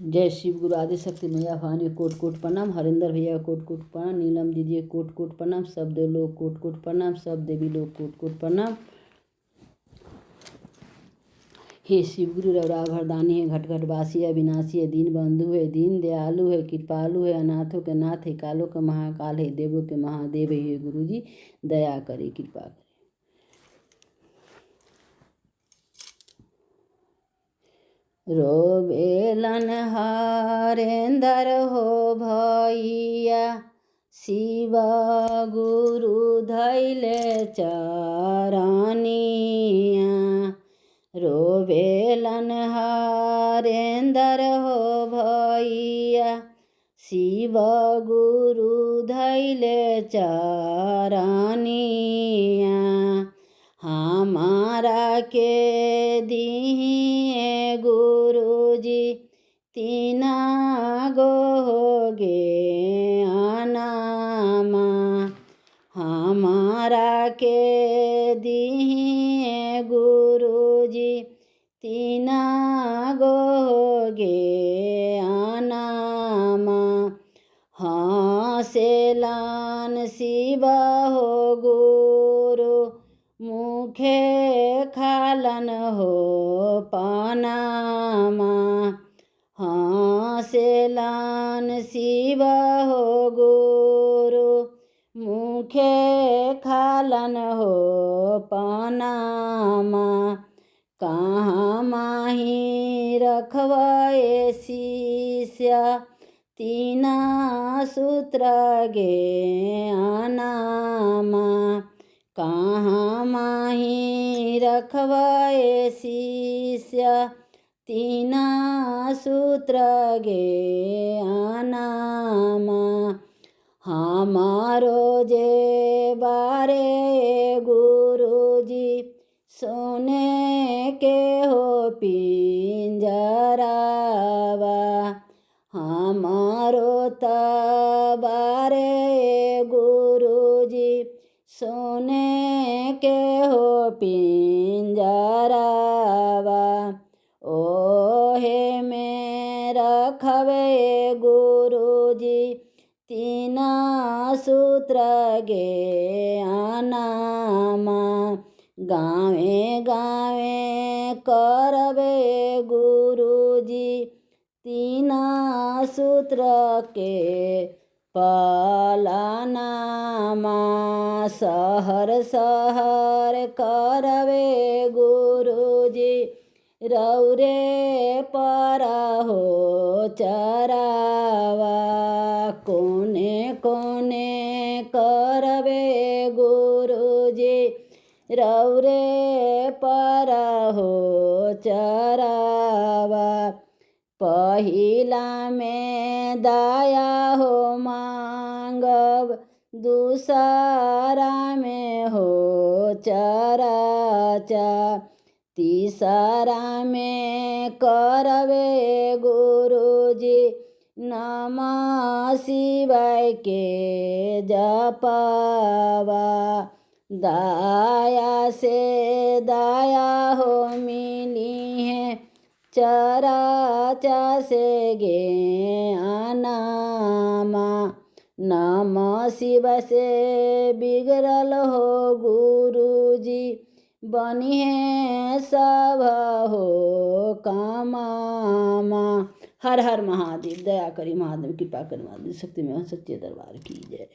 जय शिव गुरु आदिशक्ति मैया भवानी कोट कोट प्रणाम। हरिंदर भैया कोट कोट प्रणाम। नीलम दीदी कोट कोट प्रणाम। सब देव लोग कोट कोट प्रणाम। सब देवी लोग कोट कोट प्रणाम। हे शिव गुरु रवरा भरदानी है, घट घट वासी है, विनाशी है, दीन बंधु है, दीन दयालु है, कृपालु है, अनाथों के नाथ है, कालों के महाकाल है, देवों के महादेव है। गुरु जी दया करे, कृपा करे। रोबेलन हरेंदर हो भैया, शिव गुरु धैले चरनिया। रोबेलन हरेंदर हो भैया, शिव गुरु धैले चरनिया। हमारा के दिए गुरुजी तीना गो गे अनामा। हमारा के दिए गुरुजी तीना गो गे अनामा। हंसेलन शिव हो गुरु, मुखे खालन हो पनामा। हंसेलन शिव हो गुरु, मुखे खालन हो पनामा। कहाँ माही रखवाए शिष्य, तीना सूत्र गे अनामा। कहाँ माही रखवाए शिष्य, तीना सूत्र गे अनामा। हमारो जे बारे गुरुजी, सोने के हो पिंजरावा। हमारो तबारे गुरुजी, सोने के हो पिंजरावा। ओहे में रखवे गुरुजी, तीना सूत्र गे अनामा। गावे गावे करवे गुरुजी, तीना सूत्र के पालनामा। सहर सहर करवे गुरुजी, रौरे परा हो चरावा। कोने कोने करवे गुरुजी, रौरे परा हो चरावा। पहिला में दया हो मांगब, दूसरा में हो चराचा। तीसरा में करवे गुरुजी, नमः शिवाय के जपावा। दया से दया हो मिली है, चराचा से गे अनामा। नमः शिव से बिगड़ल हो गुरुजी, बनी है सब हो कामामा। हर हर महादेव। दया करी महादेव, कृपा करी महादेव, शक्ति में सच्चे दरबार की जय।